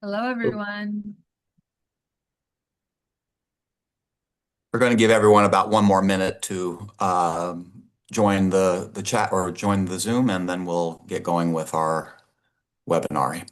Hello, everyone. We're going to give everyone about one more minute to join the chat or join the Zoom, and then we'll get going with our webinar.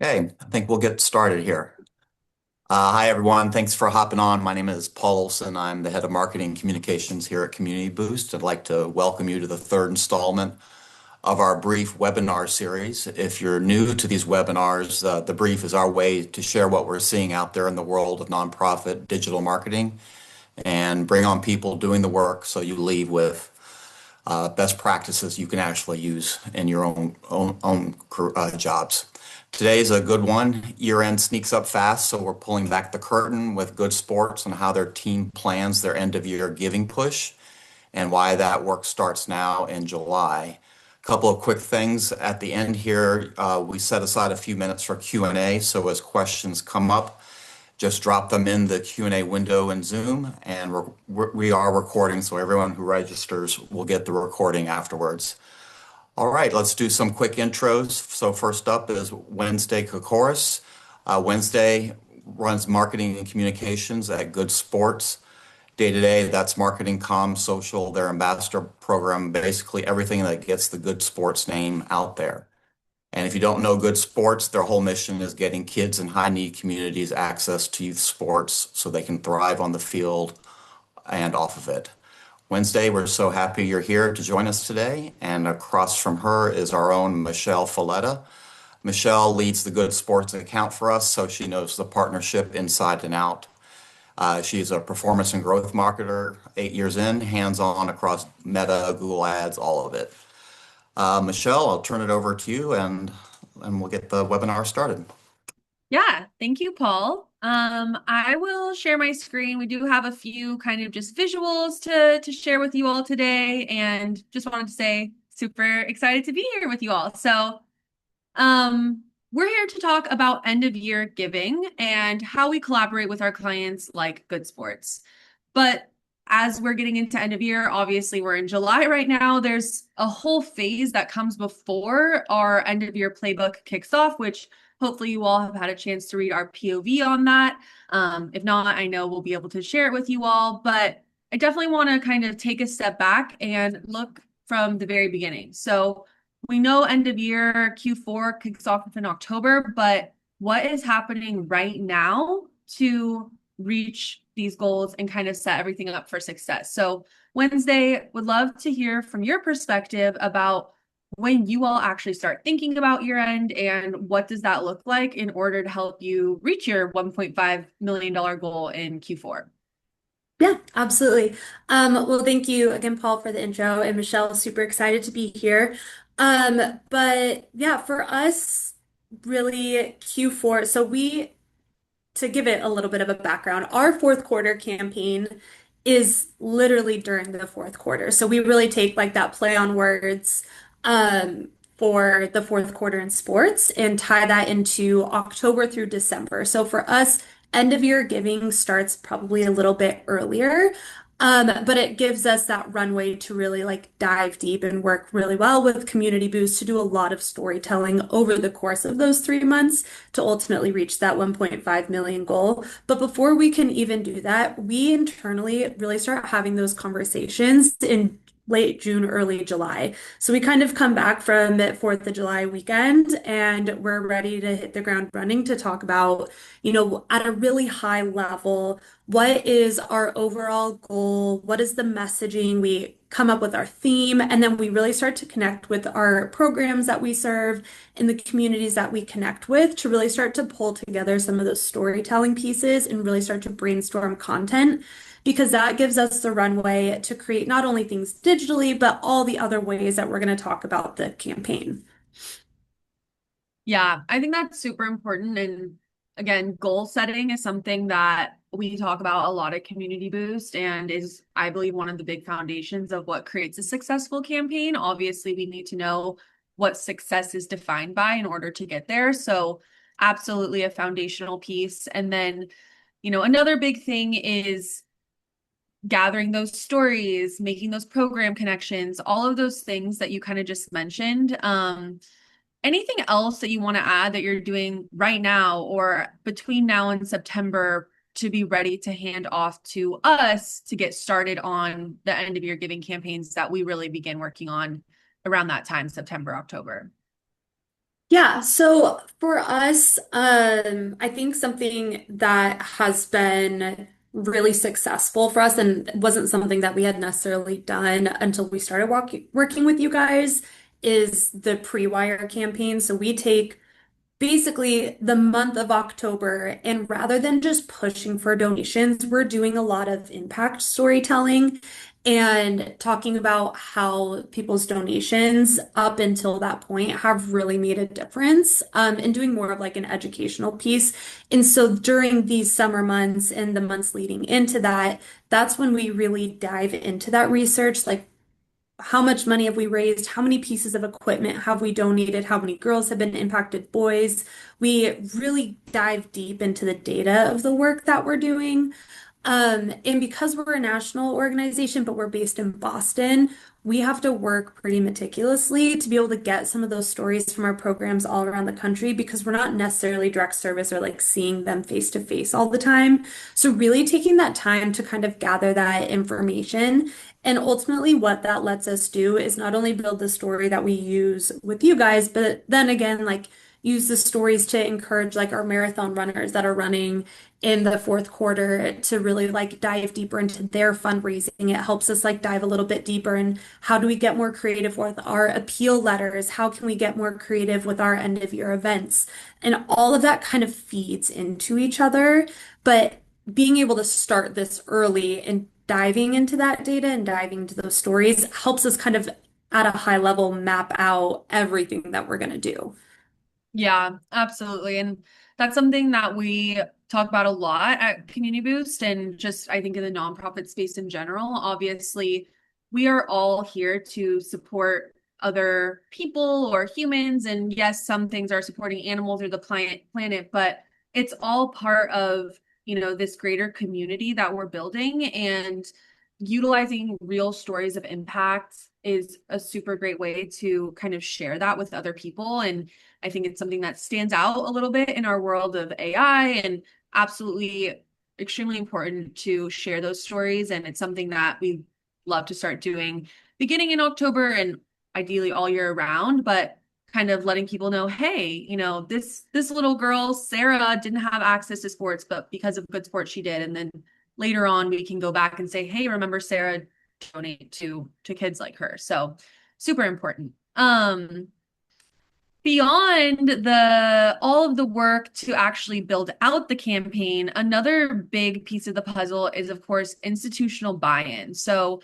Okay, I think we'll get started here. Hi, everyone. Thanks for hopping on. My name is Paul Olson. I'm the head of marketing communications here at Community Boost. I'd like to welcome you to the third installment of our brief webinar series. If you're new to these webinars, the brief is our way to share what we're seeing out there in the world of nonprofit digital marketing and bring on people doing the work so you leave with best practices you can actually use in your own jobs. Today's a good one. Year end sneaks up fast, so we're pulling back the curtain with Good Sports on how their team plans their end of year giving push and why that work starts now in July. A couple of quick things at the end here. We set aside a few minutes for Q&A, so as questions come up, just drop them in the Q&A window in Zoom, and we are recording, so everyone who registers will get the recording afterwards. All right, let's do some quick intros. So first up is Wednesday Kokoris. Wednesday runs marketing and communications at Good Sports. Day to day, that's marketing, comms, social, their ambassador program, basically everything that gets the Good Sports name out there. And if you don't know Good Sports, their whole mission is getting kids in high need communities access to youth sports so they can thrive on the field and off of it. Wednesday, we're so happy you're here to join us today. And across from her is our own Michelle Folletta. Michelle leads the Good Sports account for us, so she knows the partnership inside and out. She's a performance and growth marketer, 8 years in, hands-on across Meta, Google Ads, all of it. Michelle, I'll turn it over to you and we'll get the webinar started. Yeah, thank you, Paul. I will share my screen. We do have a few kind of just visuals to share with you all today, and just wanted to say super excited to be here with you all. We're here to talk about end of year giving and how we collaborate with our clients like Good Sports. But as we're getting into end of year, obviously we're in July right now. There's a whole phase that comes before our end of year playbook kicks off, which hopefully you all have had a chance to read our POV on that. If not, I know we'll be able to share it with you all, but I definitely want to kind of take a step back and look from the very beginning. So we know end of year Q4 kicks off in October, but what is happening right now to reach these goals and kind of set everything up for success? So, Wednesday, would love to hear from your perspective about when you all actually start thinking about year end and what does that look like in order to help you reach your $1.5 million goal in Q4. Yeah, absolutely. Well, thank you again, Paul, for the intro, and Michelle, super excited to be here. But yeah, for us, really Q4. To give it a little bit of a background, our fourth quarter campaign is literally during the fourth quarter. So we really take like that play on words, for the fourth quarter in sports and tie that into October through December. So for us, end of year giving starts probably a little bit earlier. But it gives us that runway to really like dive deep and work really well with Community Boost to do a lot of storytelling over the course of those 3 months to ultimately reach that 1.5 million goal. But before we can even do that, we internally really start having those conversations in late June, early July. So we kind of come back from the 4th of July weekend and we're ready to hit the ground running to talk about, at a really high level, what is our overall goal? What is the messaging? We come up with our theme, and then we really start to connect with our programs that we serve and the communities that we connect with to really start to pull together some of those storytelling pieces and really start to brainstorm content because that gives us the runway to create not only things digitally, but all the other ways that we're going to talk about the campaign. Yeah, I think that's super important. And again, goal setting is something that we talk about a lot at Community Boost and is, I believe, one of the big foundations of what creates a successful campaign. Obviously, we need to know what success is defined by in order to get there. So, absolutely a foundational piece. And then, another big thing is gathering those stories, making those program connections, all of those things that you kind of just mentioned. Anything else that you want to add that you're doing right now or between now and September to be ready to hand off to us to get started on the end of year giving campaigns that we really begin working on around that time, September, October? Yeah, so for us, I think something that has been really successful for us and wasn't something that we had necessarily done until we started working with you guys is the pre-wire campaign. So we take basically the month of October. And rather than just pushing for donations, we're doing a lot of impact storytelling and talking about how people's donations up until that point have really made a difference, and doing more of like an educational piece. And so during these summer months and the months leading into that, that's when we really dive into that research, like how much money have we raised? How many pieces of equipment have we donated? How many girls have been impacted? Boys? We really dive deep into the data of the work that we're doing. And because we're a national organization, but we're based in Boston, we have to work pretty meticulously to be able to get some of those stories from our programs all around the country because we're not necessarily direct service or like seeing them face to face all the time. So, really taking that time to kind of gather that information. And ultimately, what that lets us do is not only build the story that we use with you guys, but then again, like use the stories to encourage like our marathon runners that are running in the fourth quarter to really like dive deeper into their fundraising. It helps us like dive a little bit deeper in how do we get more creative with our appeal letters? How can we get more creative with our end of year events? And all of that kind of feeds into each other. But being able to start this early and diving into that data and diving into those stories helps us kind of at a high level map out everything that we're going to do. Yeah, absolutely. And that's something that we talk about a lot at Community Boost and just I think in the nonprofit space in general. Obviously, we are all here to support other people or humans. And yes, some things are supporting animals or the planet, but it's all part of, this greater community that we're building and utilizing real stories of impact is a super great way to kind of share that with other people. And I think it's something that stands out a little bit in our world of AI and absolutely extremely important to share those stories. And it's something that we love to start doing beginning in October and ideally all year round, but kind of letting people know, hey, this little girl, Sarah, didn't have access to sports, but because of Good Sports, she did. And then later on, we can go back and say, hey, remember Sarah, donate to kids like her. So super important. Beyond the all of the work to actually build out the campaign, another big piece of the puzzle is, of course, institutional buy-in. So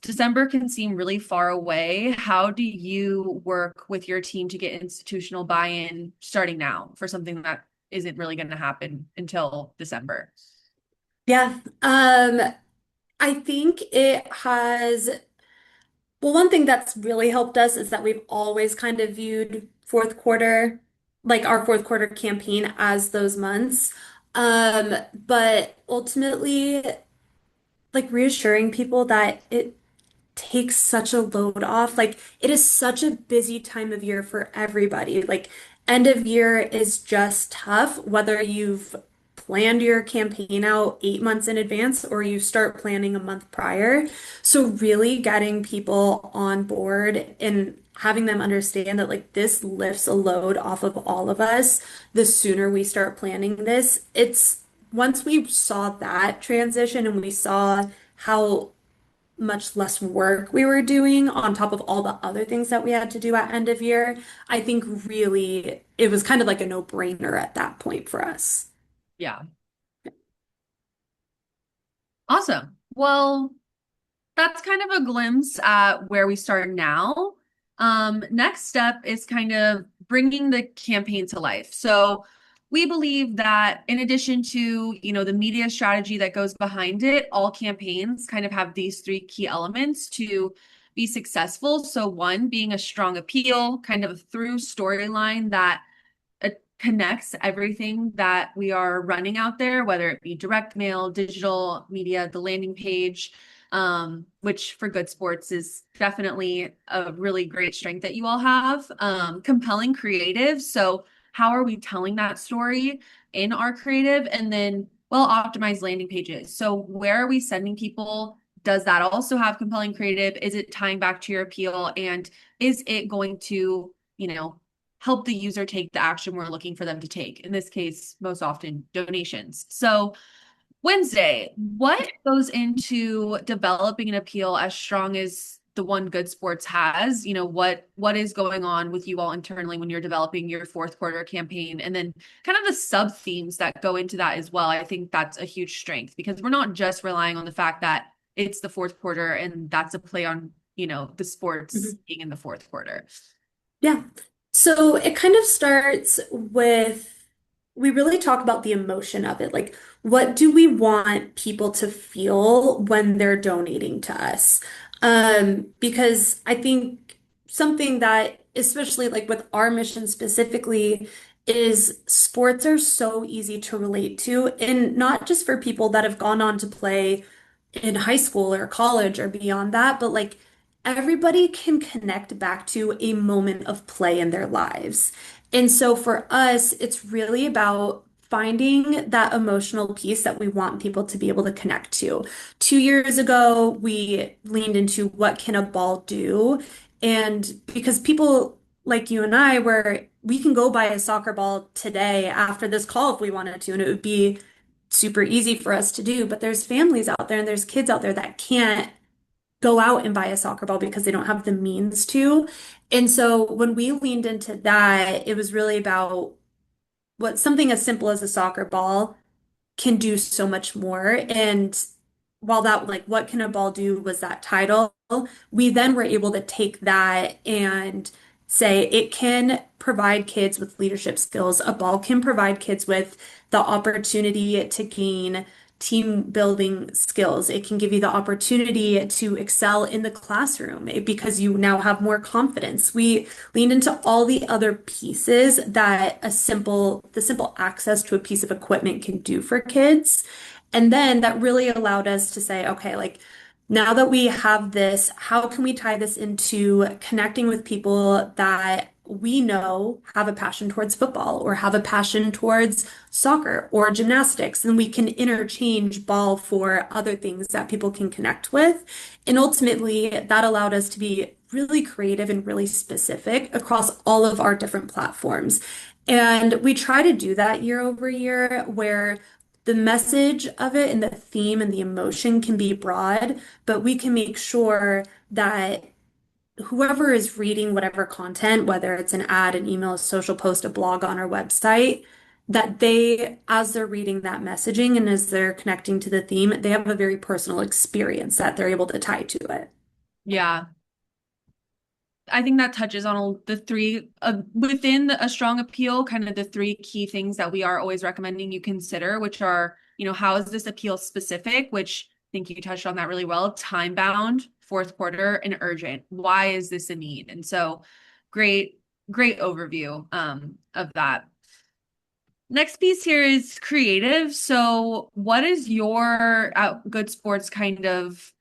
December can seem really far away. How do you work with your team to get institutional buy-in starting now for something that isn't really going to happen until December? Yeah. I think it has, well, one thing that's really helped us is that we've always kind of viewed fourth quarter, like our fourth quarter campaign as those months. But ultimately, like reassuring people that it takes such a load off. Like it is such a busy time of year for everybody. Like end of year is just tough, whether you've planned your campaign out 8 months in advance or you start planning a month prior. So really getting people on board and having them understand that like this lifts a load off of all of us, the sooner we start planning this, it's once we saw that transition and we saw how much less work we were doing on top of all the other things that we had to do at end of year, I think really it was kind of like a no-brainer at that point for us. Yeah. Awesome. Well, that's kind of a glimpse at where we start now. Next step is kind of bringing the campaign to life. So we believe that in addition to, the media strategy that goes behind it, all campaigns kind of have these three key elements to be successful. So one being a strong appeal, kind of a through storyline that connects everything that we are running out there, whether it be direct mail, digital media, the landing page, which for Good Sports is definitely a really great strength that you all have. Compelling creative. So how are we telling that story in our creative? And then well-optimized landing pages. So where are we sending people? Does that also have compelling creative? Is it tying back to your appeal? And is it going to, help the user take the action we're looking for them to take? In this case, most often donations. So Wednesday, what goes into developing an appeal as strong as the one Good Sports has? What is going on with you all internally when you're developing your fourth quarter campaign? And then kind of the sub themes that go into that as well. I think that's a huge strength because we're not just relying on the fact that it's the fourth quarter and that's a play on, the sports being in the fourth quarter. Yeah. So it kind of starts with we really talk about the emotion of it. Like, what do we want people to feel when they're donating to us? Because I think something that, especially like with our mission specifically, is sports are so easy to relate to, and not just for people that have gone on to play in high school or college or beyond that, but like everybody can connect back to a moment of play in their lives. And so for us, it's really about finding that emotional piece that we want people to be able to connect to. 2 years ago, we leaned into what can a ball do? And because people like you and I, where we can go buy a soccer ball today after this call if we wanted to, and it would be super easy for us to do. But there's families out there and there's kids out there that can't go out and buy a soccer ball because they don't have the means to. And so when we leaned into that, it was really about what something as simple as a soccer ball can do so much more. And while that, like, what can a ball do was that title, we then were able to take that and say it can provide kids with leadership skills. A ball can provide kids with the opportunity to gain team building skills. It can give you the opportunity to excel in the classroom because you now have more confidence. We leaned into all the other pieces that the simple access to a piece of equipment can do for kids. And then that really allowed us to say, okay, like now that we have this, how can we tie this into connecting with people that we know have a passion towards football or have a passion towards soccer or gymnastics? And we can interchange ball for other things that people can connect with. And ultimately, that allowed us to be really creative and really specific across all of our different platforms. And we try to do that year over year where the message of it and the theme and the emotion can be broad, but we can make sure that whoever is reading whatever content, whether it's an ad, an email, a social post, a blog on our website, that they, as they're reading that messaging and as they're connecting to the theme, they have a very personal experience that they're able to tie to it. Yeah. I think that touches on the three within a strong appeal, kind of the three key things that we are always recommending you consider, which are, how is this appeal specific, which I think you touched on that really well, time bound, fourth quarter, and urgent. Why is this a need? And so great overview of that. Next piece here is creative. So what is your Good Sports kind of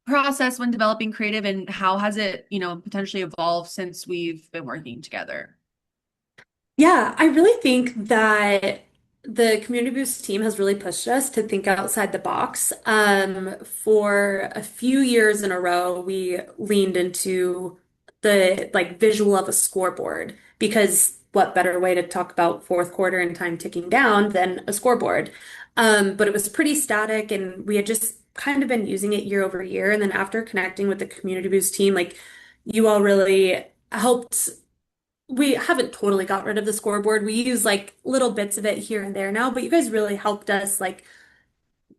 process when developing creative, and how has it, potentially evolved since we've been working together? Yeah, I really think that the Community Boost team has really pushed us to think outside the box. For a few years in a row, we leaned into the like visual of a scoreboard because what better way to talk about fourth quarter and time ticking down than a scoreboard? But it was pretty static, and we had just kind of been using it year over year. And then after connecting with the Community Boost team, like you all really helped. We haven't totally got rid of the scoreboard. We use like little bits of it here and there now, but you guys really helped us like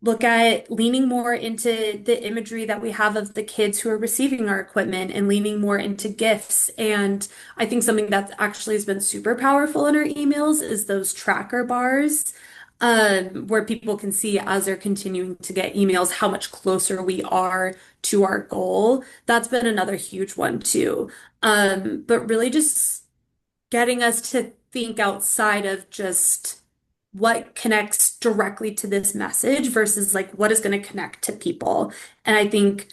look at leaning more into the imagery that we have of the kids who are receiving our equipment and leaning more into gifts. And I think something that actually has been super powerful in our emails is those tracker bars, where people can see as they're continuing to get emails how much closer we are to our goal. That's been another huge one too. But really just getting us to think outside of just what connects directly to this message versus like what is going to connect to people. And I think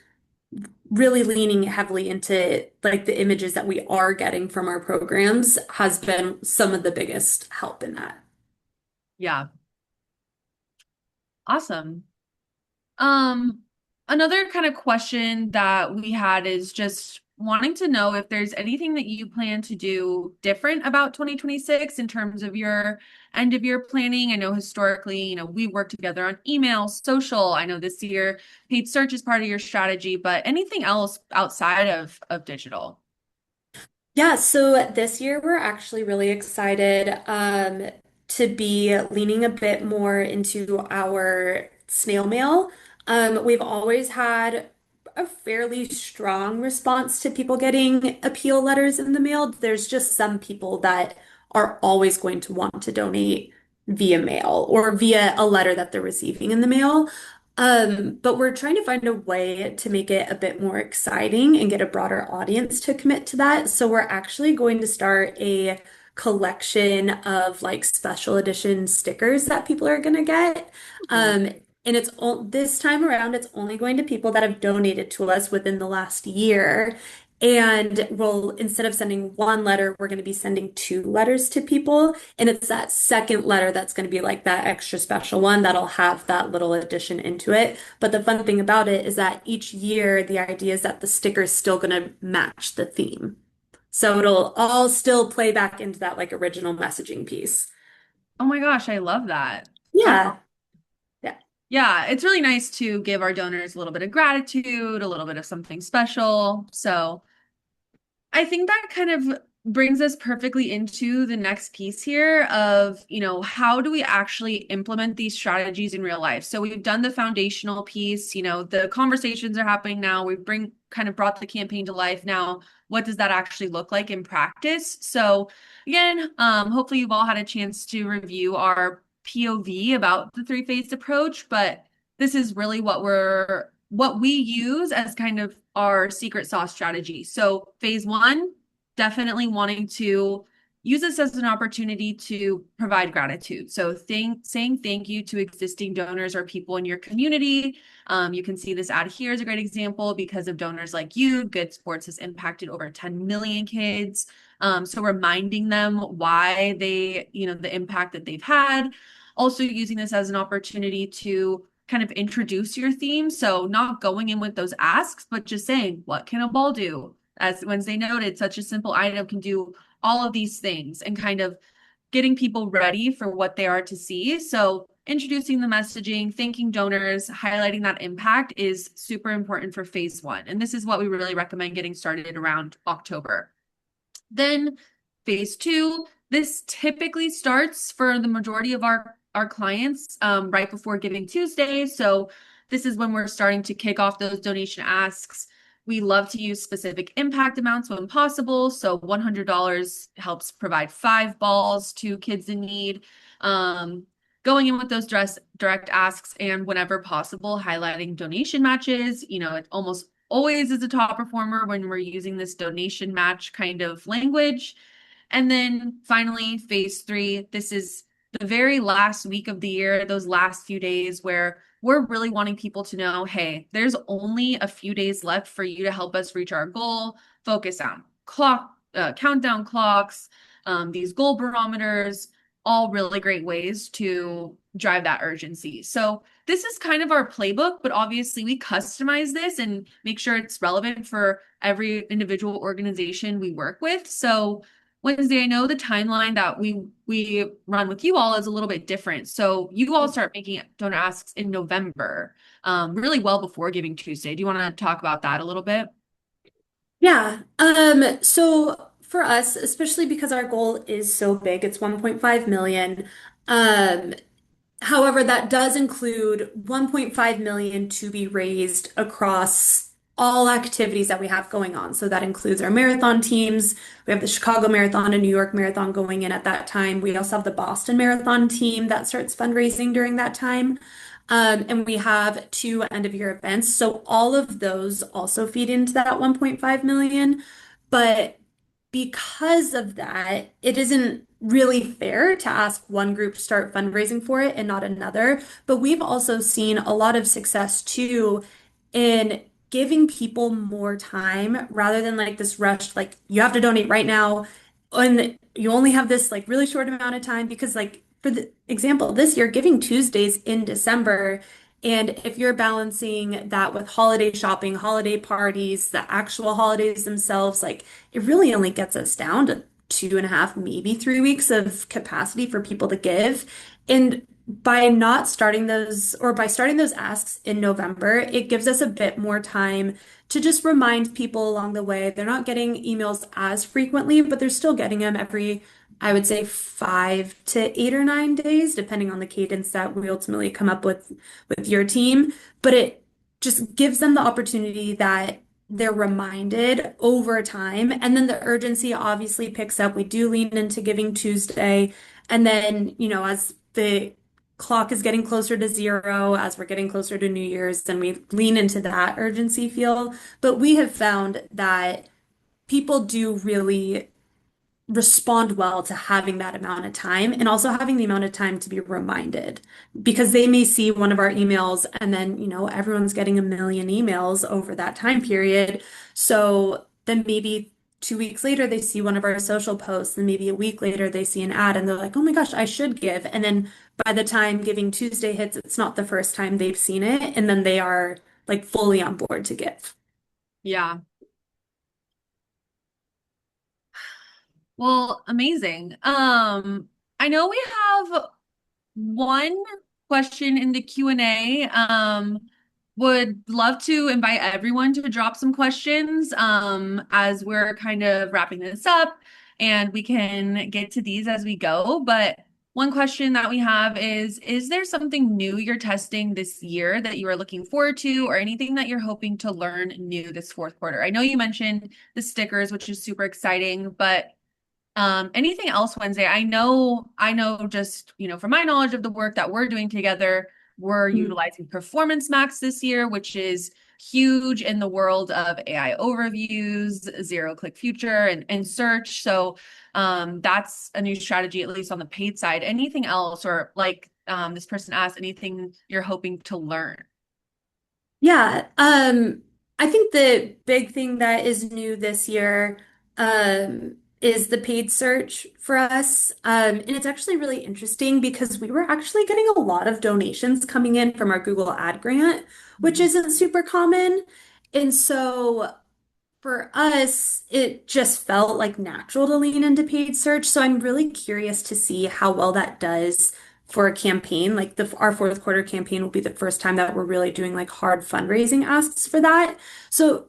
really leaning heavily into like the images that we are getting from our programs has been some of the biggest help in that. Yeah. Awesome. Um, Another kind of question that we had is just wanting to know if there's anything that you plan to do different about 2026 in terms of your end of year planning. I know historically, we worked together on email, social. I know this year paid search is part of your strategy, but anything else outside of digital? Yeah, so this year we're actually really excited to be leaning a bit more into our snail mail. We've always had a fairly strong response to people getting appeal letters in the mail. There's just some people that are always going to want to donate via mail or via a letter that they're receiving in the mail. But we're trying to find a way to make it a bit more exciting and get a broader audience to commit to that. So we're actually going to start a collection of like special edition stickers that people are going to get. Ooh. Um, and this time around, it's only going to people that have donated to us within the last year. And we'll, instead of sending one letter, we're going to be sending two letters to people. And it's that second letter that's going to be like that extra special one that'll have that little addition into it. But the fun thing about it is that each year, the idea is that the sticker is still going to match the theme. So it'll all still play back into that like original messaging piece. Oh my gosh, I love that. That's Yeah. Yeah. Yeah, it's really nice to give our donors a little bit of gratitude, a little bit of something special. So I think that kind of brings us perfectly into the next piece here of, how do we actually implement these strategies in real life? So we've done the foundational piece, the conversations are happening now. We bring kind of brought the campaign to life. Now, what does that actually look like in practice? So again, hopefully you've all had a chance to review our POV about the three-phased approach, but this is really what we use as kind of our secret sauce strategy. So phase one, definitely wanting to use this as an opportunity to provide gratitude. So saying thank you to existing donors or people in your community. You can see this ad here is a great example because of donors like you. Good Sports has impacted over 10 million kids. So reminding them why the impact that they've had. Also using this as an opportunity to kind of introduce your theme. So not going in with those asks, but just saying, what can a ball do? As Wednesday noted, such a simple item can do all of these things and kind of getting people ready for what they are to see. So introducing the messaging, thanking donors, highlighting that impact is super important for phase one. And this is what we really recommend getting started around October. Then phase two, this typically starts for the majority of our clients right before Giving Tuesday. So this is when we're starting to kick off those donation asks. We love to use specific impact amounts when possible. So $100 helps provide 5 balls to kids in need. Going in with those direct asks and whenever possible, highlighting donation matches. It almost always is a top performer when we're using this donation match kind of language. And then finally, phase three, this is the very last week of the year, those last few days where we're really wanting people to know, hey, there's only a few days left for you to help us reach our goal. Focus on countdown clocks, these goal barometers, all really great ways to drive that urgency. So this is kind of our playbook, but obviously we customize this and make sure it's relevant for every individual organization we work with. So Wednesday, I know the timeline that we run with you all is a little bit different. So you all start making donor asks in November, really well before Giving Tuesday. Do you want to talk about that a little bit? Yeah. So for us, especially because our goal is so big, it's 1.5 million. Um, However, that does include 1.5 million to be raised across all activities that we have going on. So that includes our marathon teams. We have the Chicago Marathon and New York Marathon going in at that time. We also have the Boston Marathon team that starts fundraising during that time. And we have two end of year events. So all of those also feed into that 1.5 million. But because of that, it isn't really fair to ask one group to start fundraising for it and not another. But we've also seen a lot of success too in giving people more time rather than like this rushed, like you have to donate right now and you only have this like really short amount of time because like for the example, this year Giving Tuesdays in December. And if you're balancing that with holiday shopping, holiday parties, the actual holidays themselves, like it really only gets us down to 2.5, maybe 3 weeks of capacity for people to give. And by not starting those or by starting those asks in November, it gives us a bit more time to just remind people along the way. They're not getting emails as frequently, but they're still getting them every, I would say, 5 to 8 or 9 days, depending on the cadence that we ultimately come up with your team. But it just gives them the opportunity that they're reminded over time. And then the urgency obviously picks up. We do lean into Giving Tuesday. And then, as the clock is getting closer to zero, as we're getting closer to New Year's, then we lean into that urgency feel. But we have found that people do really respond well to having that amount of time and also having the amount of time to be reminded because they may see one of our emails and then, everyone's getting a million emails over that time period. So then maybe 2 weeks later, they see one of our social posts, and maybe a week later, they see an ad and they're like, oh my gosh, I should give. And then by the time Giving Tuesday hits, it's not the first time they've seen it. And then they are like fully on board to give. Yeah. Well, amazing. I know we have one question in the Q&A. Would love to invite everyone to drop some questions as we're kind of wrapping this up, and we can get to these as we go. But one question that we have is there something new you're testing this year that you are looking forward to, or anything that you're hoping to learn new this fourth quarter? I know you mentioned the stickers, which is super exciting, but anything else Wednesday? I know just, from my knowledge of the work that we're doing together, we're utilizing Performance Max this year, which is huge in the world of AI overviews, zero click future and search. So that's a new strategy, at least on the paid side. Anything else, or like this person asked, anything you're hoping to learn? Yeah, I think the big thing that is new this year is the paid search for us. And it's actually really interesting because we were actually getting a lot of donations coming in from our Google Ad Grant, which isn't super common. And so for us, it just felt like natural to lean into paid search. So I'm really curious to see how well that does for a campaign. Like our fourth quarter campaign will be the first time that we're really doing like hard fundraising asks for that. So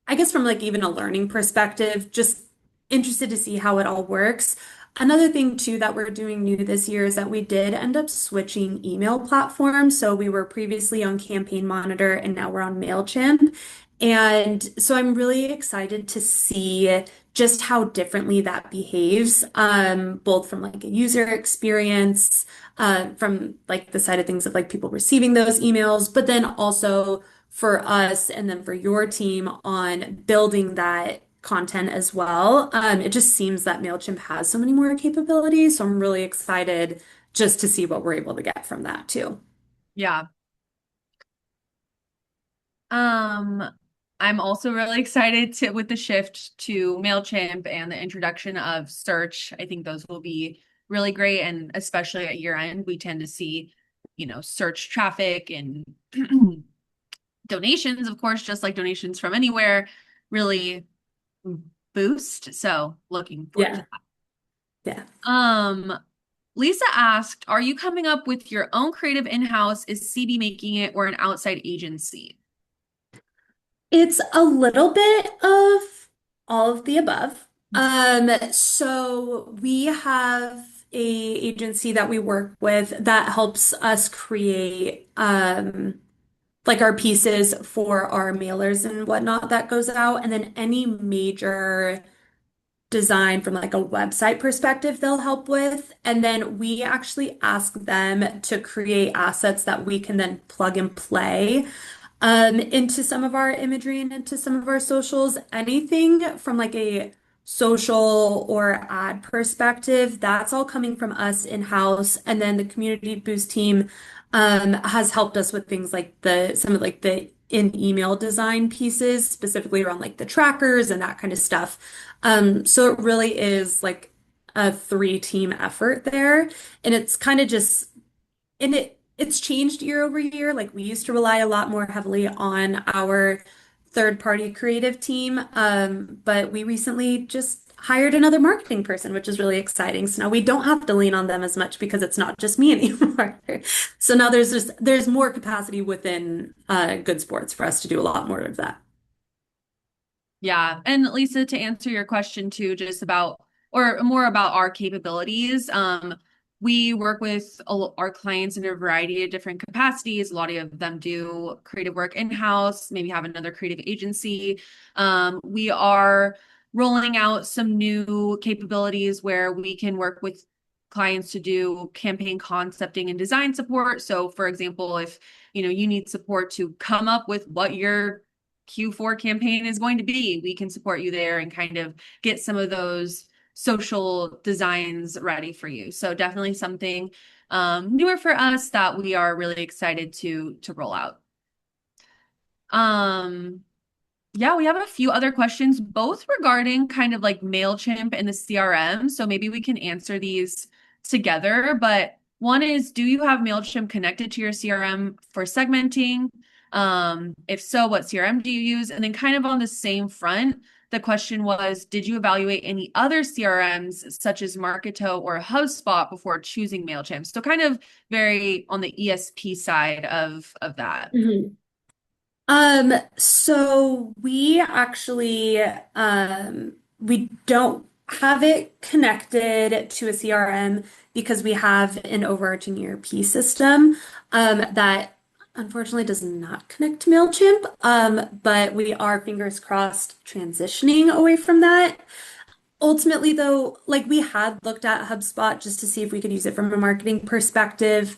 I guess from like even a learning perspective, just interested to see how it all works. Another thing too that we're doing new this year is that we did end up switching email platforms. So we were previously on Campaign Monitor and now we're on MailChimp. And so I'm really excited to see just how differently that behaves, both from like a user experience, from like the side of things of like people receiving those emails, but then also for us and then for your team on building that content as well. It just seems that MailChimp has so many more capabilities. So I'm really excited just to see what we're able to get from that too. Yeah. Um, I'm also really excited with the shift to MailChimp and the introduction of search. I think those will be really great. And especially at year end, we tend to see, search traffic and donations, of course, just like donations from anywhere, really boost. So looking forward to Yeah. that. Lisa asked, are you coming up with your own creative in-house? Is CB making it, or an outside agency? It's a little bit of all of the above. So we have a agency that we work with that helps us create like our pieces for our mailers and whatnot that goes out. And then any major design from like a website perspective they'll help with. And then we actually ask them to create assets that we can then plug and play into some of our imagery and into some of our socials. Anything from like a social or ad perspective, that's all coming from us in-house. And then the Community Boost team has helped us with things like the some of like the in-email design pieces, specifically around like the trackers and that kind of stuff. So it really is like a three-team effort there. And it's kind of just and it's changed year over year. Like we used to rely a lot more heavily on our third party creative team. But we recently just hired another marketing person, which is really exciting. So now we don't have to lean on them as much because it's not just me anymore. So now there's more capacity within Good Sports for us to do a lot more of that. Yeah. And Lisa, to answer your question too, just about or more about our capabilities, we work with our clients in a variety of different capacities. A lot of them do creative work in-house, maybe have another creative agency. We are rolling out some new capabilities where we can work with clients to do campaign concepting and design support. So for example, if you need support to come up with what your Q4 campaign is going to be, we can support you there and kind of get some of those social designs ready for you. So definitely something newer for us that we are really excited to roll out. Yeah, we have a few other questions, both regarding kind of like MailChimp and the CRM. So maybe we can answer these together. But one is, do you have MailChimp connected to your CRM for segmenting? If so, what CRM do you use? And then kind of on the same front, the question was, did you evaluate any other CRMs such as Marketo or HubSpot before choosing MailChimp? So kind of very on the ESP side of that. So we actually we don't have it connected to a CRM because we have an overarching ERP system that unfortunately does not connect to MailChimp. But we are fingers crossed transitioning away from that. Ultimately, though, like we had looked at HubSpot just to see if we could use it from a marketing perspective.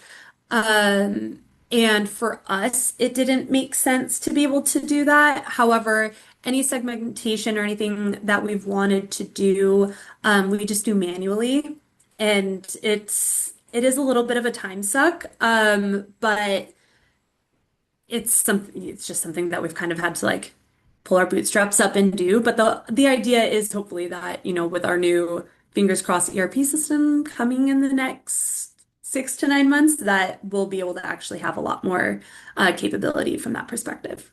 And for us, it didn't make sense to be able to do that. However, any segmentation or anything that we've wanted to do, we just do manually. And it is a little bit of a time suck. But it's just something that we've kind of had to like pull our bootstraps up and do. But the idea is hopefully that, with our new fingers crossed ERP system coming in the next 6 to 9 months, that we'll be able to actually have a lot more capability from that perspective.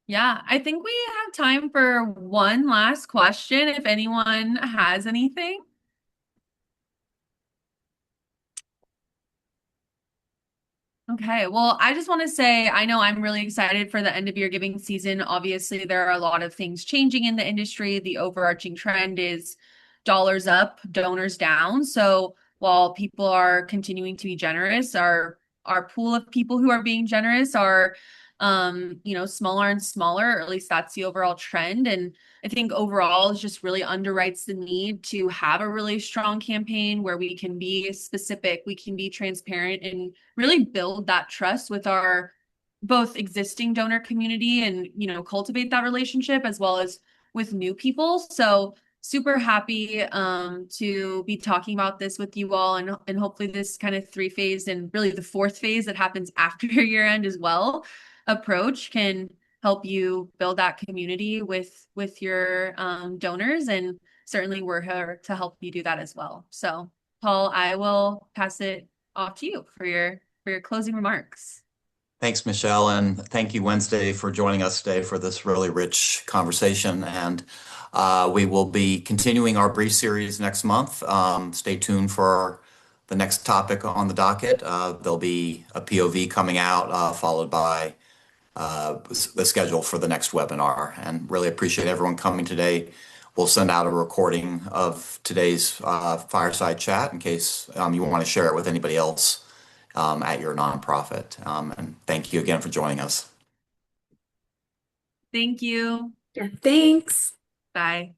Yeah, I think we have time for one last question if anyone has anything. Okay, well, I just want to say I know I'm really excited for the end of year giving season. Obviously, there are a lot of things changing in the industry. The overarching trend is dollars up, donors down. So while people are continuing to be generous, our pool of people who are being generous are smaller and smaller, or at least that's the overall trend. And I think overall it just really underwrites the need to have a really strong campaign where we can be specific, we can be transparent, and really build that trust with our both existing donor community and, cultivate that relationship as well as with new people. So super happy to be talking about this with you all, and hopefully this kind of 3 phase and really the 4th phase that happens after your year end as well approach can help you build that community with your donors, and certainly we're here to help you do that as well. So Paul, I will pass it off to you for your closing remarks. Thanks, Michelle, and thank you, Wednesday, for joining us today for this really rich conversation. And we will be continuing our brief series next month. Stay tuned for the next topic on the docket. There'll be a POV coming out, followed by the schedule for the next webinar. And really appreciate everyone coming today. we'll send out a recording of today's fireside chat in case you want to share it with anybody else at your nonprofit. And thank you again for joining us. Thank you. Yeah, thanks. Bye.